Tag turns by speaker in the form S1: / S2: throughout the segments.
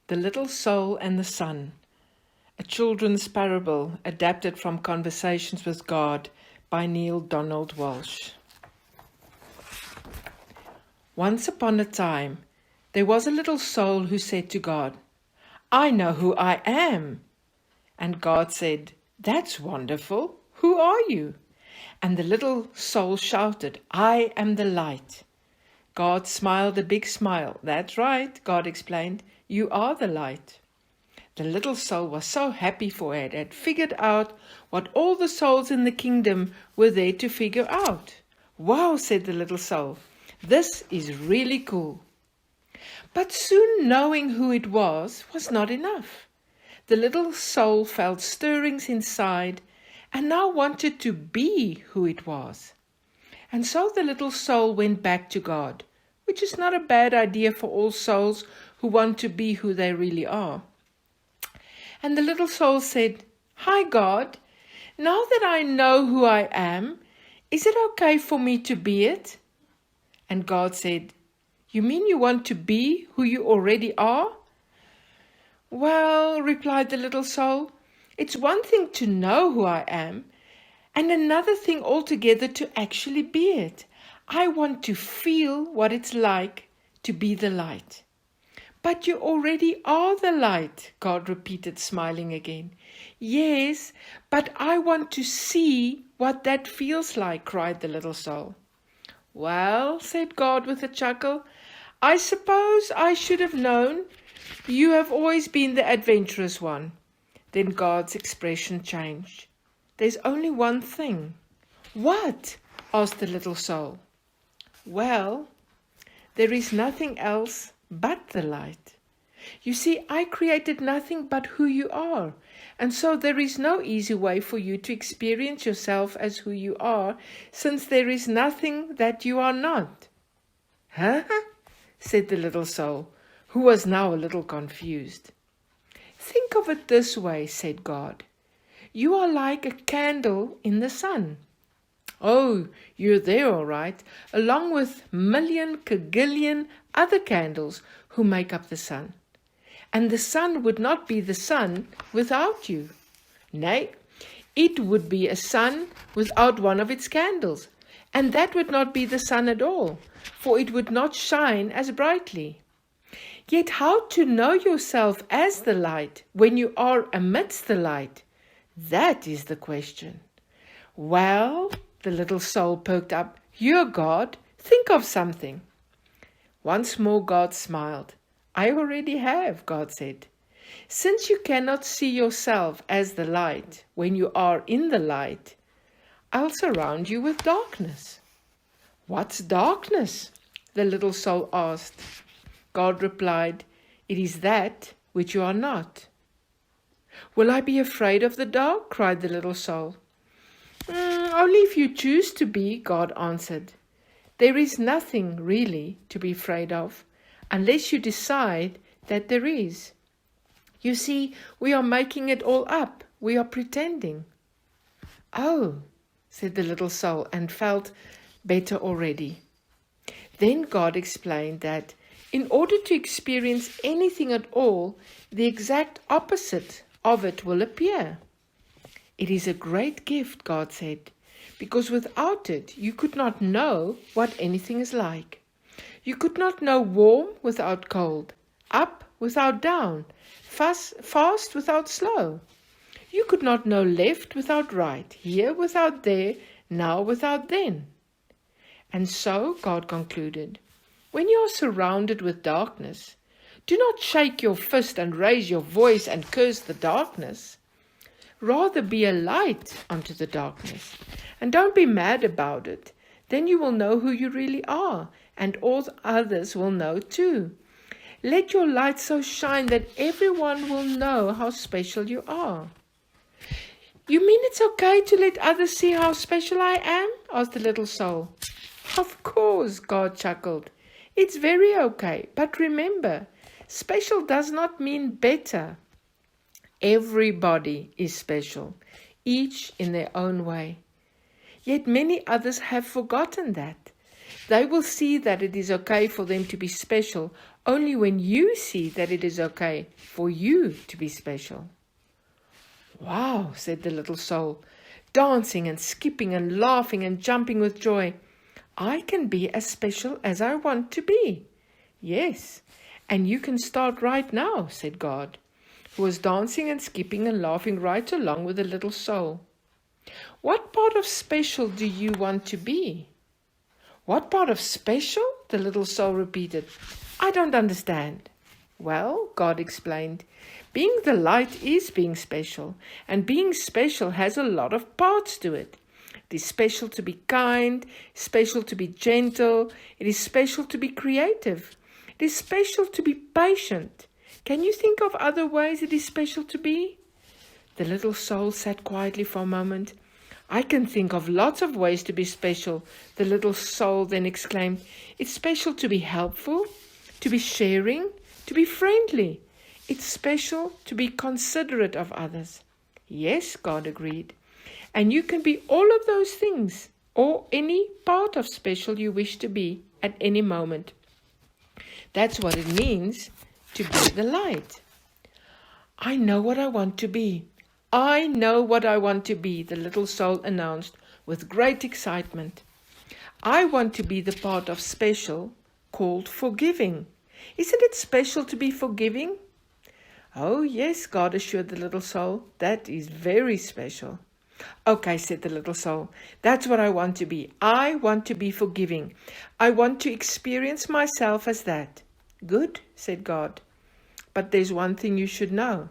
S1: The Little Soul and the Sun, a children's parable adapted from Conversations with God by Neil Donald Walsh. Once upon a time, there was a little soul who said to God, "I know who I am." And God said, "That's wonderful. Who are you?" And the little soul shouted, "I am the light." God smiled a big smile. "That's right," God explained. "You are the light." The little soul was so happy, for it had figured out what all the souls in the kingdom were there to figure out. "Wow," said the little soul, "this is really cool." But soon knowing who it was not enough. The little soul felt stirrings inside and now wanted to be who it was. And so the little soul went back to God, which is not a bad idea for all souls who want to be who they really are. And the little soul said, "Hi God, now that I know who I am, is it okay for me to be it?" And God said, "You mean you want to be who you already are?" "Well," replied the little soul, "it's one thing to know who I am, and another thing altogether to actually be it. I want to feel what it's like to be the light." "But you already are the light," God repeated, smiling again. "Yes, but I want to see what that feels like," cried the little soul. "Well," said God with a chuckle, "I suppose I should have known. You have always been the adventurous one." Then God's expression changed. "There's only one thing." "What?" asked the little soul. "Well, there is nothing else but the light. You see, I created nothing but who you are, and so there is no easy way for you to experience yourself as who you are, since there is nothing that you are not." "Huh?" said the little soul, who was now a little confused. "Think of it this way," said God. "You are like a candle in the sun. Oh, you're there all right, along with million, kagillion other candles who make up the sun. And the sun would not be the sun without you. Nay, it would be a sun without one of its candles, and that would not be the sun at all, for it would not shine as brightly. Yet how to know yourself as the light when you are amidst the light? That is the question." "Well," the little soul perked up, "you're God. Think of something." Once more God smiled. "I already have," God said. "Since you cannot see yourself as the light when you are in the light, I'll surround you with darkness." "What's darkness?" the little soul asked. God replied, "It is that which you are not." "Will I be afraid of the dark?" cried the little soul. "Only if you choose to be," God answered. "There is nothing really to be afraid of, unless you decide that there is. You see, we are making it all up. We are pretending." "Oh," said the little soul, and felt better already. Then God explained that in order to experience anything at all, the exact opposite of it will appear. "It is a great gift," God said, "because without it you could not know what anything is like. You could not know warm without cold, up without down, fast without slow. You could not know left without right, here without there, now without then." And so, God concluded, when you are surrounded with darkness, do not shake your fist and raise your voice and curse the darkness. Rather be a light onto the darkness, and don't be mad about it. Then you will know who you really are, and all others will know too. Let your light so shine that everyone will know how special you are. "You mean it's okay to let others see how special I am?" asked the little soul. "Of course," God chuckled. "It's very okay, but remember, special does not mean better. Everybody is special, each in their own way. Yet many others have forgotten that. They will see that it is okay for them to be special only when you see that it is okay for you to be special. Wow, said the little soul, dancing and skipping and laughing and jumping with joy. I can be as special as I want to be. Yes, and you can start right now, said God, who was dancing and skipping and laughing right along with the little soul. What part of special do you want to be? What part of special? The little soul repeated. I don't understand. Well, God explained, being the light is being special, and being special has a lot of parts to it. It is special to be kind, special to be gentle, it is special to be creative, it is special to be patient. Can you think of other ways it is special to be? The little soul sat quietly for a moment. I can think of lots of ways to be special, the little soul then exclaimed. It's special to be helpful, to be sharing, to be friendly. It's special to be considerate of others. Yes, God agreed. And you can be all of those things, or any part of special you wish to be at any moment. That's what it means to be the light. I know what I want to be. I know what I want to be, the little soul announced with great excitement. I want to be the part of special called forgiving. Isn't it special to be forgiving? Oh, yes, God assured the little soul. That is very special. Okay, said the little soul. That's what I want to be. I want to be forgiving. I want to experience myself as that. Good, said God. But there's one thing you should know.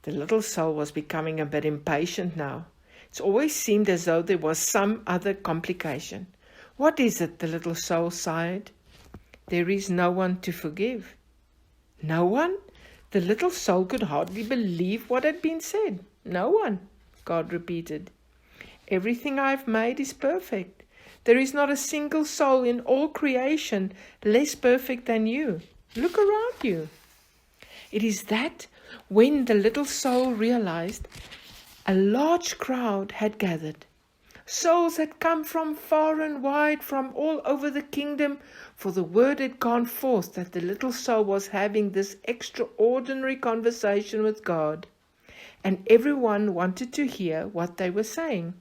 S1: The little soul was becoming a bit impatient now. It's always seemed as though there was some other complication. What is it? The little soul sighed. There is no one to forgive. No one? The little soul could hardly believe what had been said. No one, God repeated. Everything I've made is perfect. There is not a single soul in all creation less perfect than you. Look around you. It is that when the little soul realized a large crowd had gathered. Souls had come from far and wide, from all over the kingdom, for the word had gone forth that the little soul was having this extraordinary conversation with God, and everyone wanted to hear what they were saying.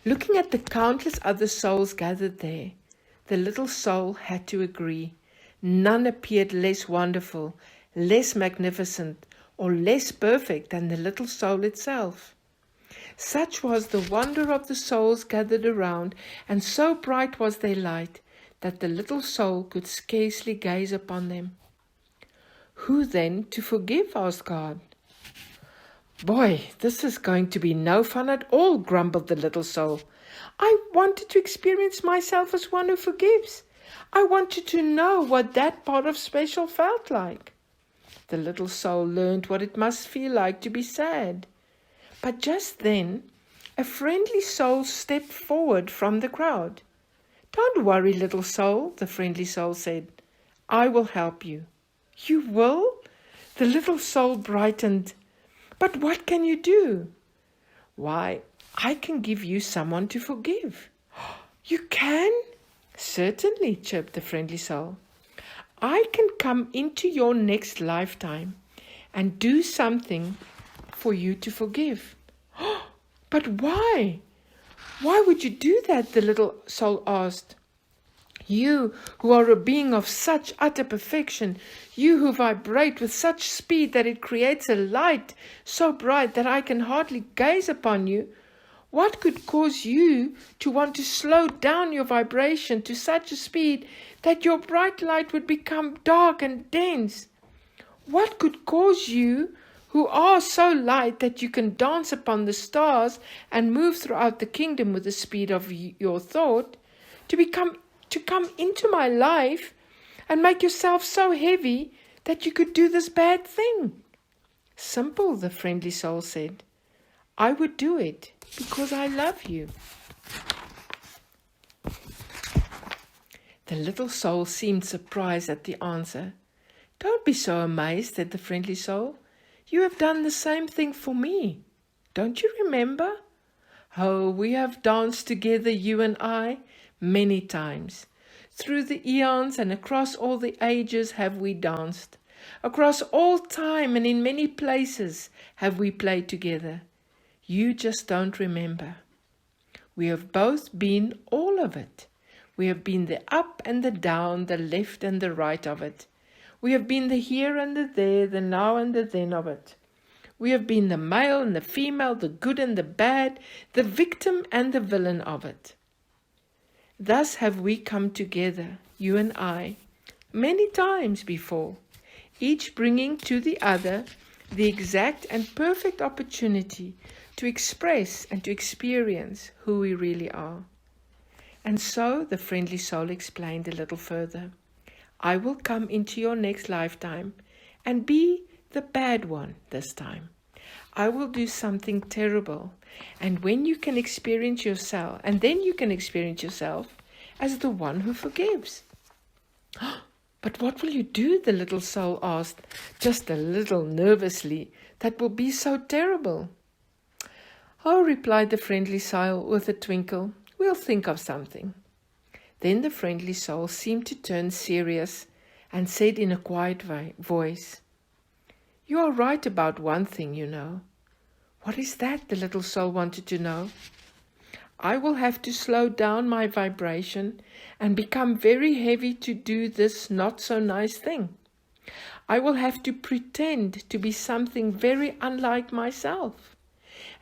S1: Looking at the countless other souls gathered there, the little soul had to agree. None appeared less wonderful, less magnificent, or less perfect than the little soul itself. Such was the wonder of the souls gathered around, and so bright was their light, that the little soul could scarcely gaze upon them. Who then to forgive? Asked God. Boy, this is going to be no fun at all, grumbled the little soul. I wanted to experience myself as one who forgives. I wanted to know what that part of special felt like. The little soul learned what it must feel like to be sad. But just then, a friendly soul stepped forward from the crowd. Don't worry, little soul, the friendly soul said. I will help you. You will? The little soul brightened. But what can you do? Why, I can give you someone to forgive. You can? Certainly, chirped the friendly soul. I can come into your next lifetime and do something for you to forgive. But why? Why would you do that? The little soul asked. You who are a being of such utter perfection, you who vibrate with such speed that it creates a light so bright that I can hardly gaze upon you, what could cause you to want to slow down your vibration to such a speed that your bright light would become dark and dense? What could cause you, who are so light that you can dance upon the stars and move throughout the kingdom with the speed of your thought, to come into my life and make yourself so heavy that you could do this bad thing? Simple, the friendly soul said. I would do it because I love you. The little soul seemed surprised at the answer. Don't be so amazed, said the friendly soul. You have done the same thing for me. Don't you remember? Oh, we have danced together, you and I, many times. Through the eons and across all the ages have we danced. Across all time and in many places have we played together. You just don't remember. We have both been all of it. We have been the up and the down, the left and the right of it. We have been the here and the there, the now and the then of it. We have been the male and the female, the good and the bad, the victim and the villain of it. Thus have we come together, you and I, many times before, each bringing to the other the exact and perfect opportunity to express and to experience who we really are. And so the friendly soul explained a little further. I will come into your next lifetime and be the bad one this time. I will do something terrible, and when you can experience yourself, and then you can experience yourself as the one who forgives. But what will you do? The little soul asked, just a little nervously. That will be so terrible. Oh, replied the friendly soul with a twinkle, we'll think of something. Then the friendly soul seemed to turn serious and said in a quiet voice, you are right about one thing, you know. What is that? The little soul wanted to know. I will have to slow down my vibration and become very heavy to do this not so nice thing. I will have to pretend to be something very unlike myself.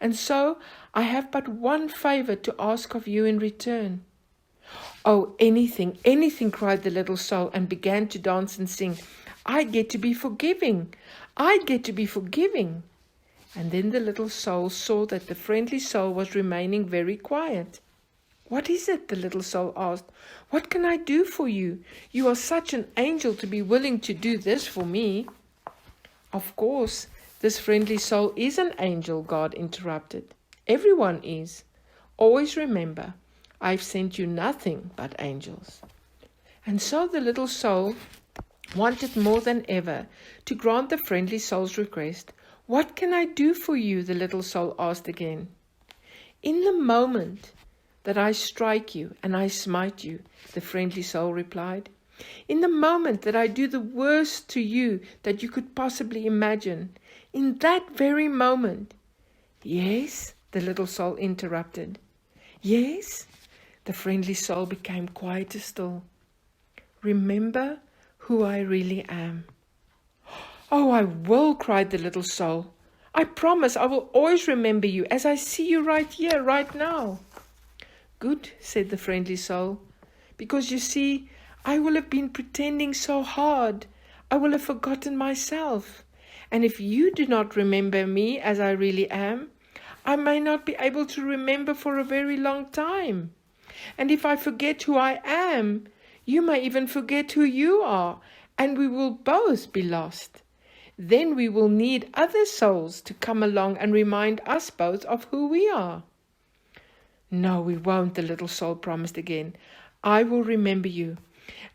S1: And so I have but one favor to ask of you in return. Oh, anything, anything, cried the little soul and began to dance and sing. I get to be forgiving. I get to be forgiving. And then the little soul saw that the friendly soul was remaining very quiet. What is it? The little soul asked. What can I do for you? You are such an angel to be willing to do this for me. Of course, this friendly soul is an angel, God interrupted. Everyone is. Always remember, I've sent you nothing but angels. And so the little soul wanted more than ever to grant the friendly soul's request. What can I do for you? The little soul asked again. In the moment that I strike you and I smite you, the friendly soul replied. In the moment that I do the worst to you that you could possibly imagine, in that very moment. Yes, the little soul interrupted. Yes, the friendly soul became quieter still. Remember who I really am. Oh, I will, cried the little soul. I promise I will always remember you as I see you right here, right now. Good, said the friendly soul, because you see, I will have been pretending so hard. I will have forgotten myself. And if you do not remember me as I really am, I may not be able to remember for a very long time. And if I forget who I am, you may even forget who you are, and we will both be lost. Then we will need other souls to come along and remind us both of who we are. No, we won't, the little soul promised again. I will remember you,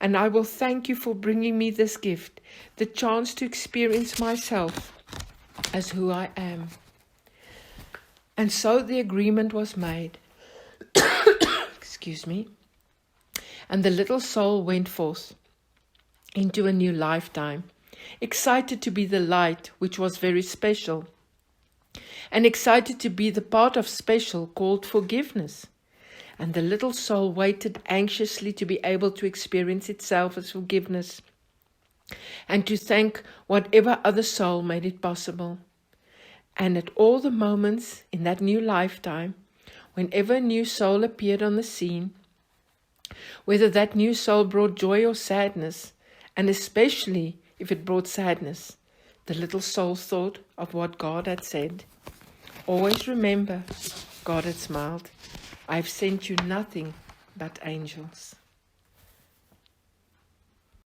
S1: and I will thank you for bringing me this gift, the chance to experience myself as who I am. And so the agreement was made. Excuse me. And the little soul went forth into a new lifetime, excited to be the light, which was very special, and excited to be the part of special called forgiveness. And the little soul waited anxiously to be able to experience itself as forgiveness and to thank whatever other soul made it possible. And at all the moments in that new lifetime, whenever a new soul appeared on the scene, whether that new soul brought joy or sadness, and especially if it brought sadness, the little soul thought of what God had said. Always remember, God had smiled. I've sent you nothing but angels.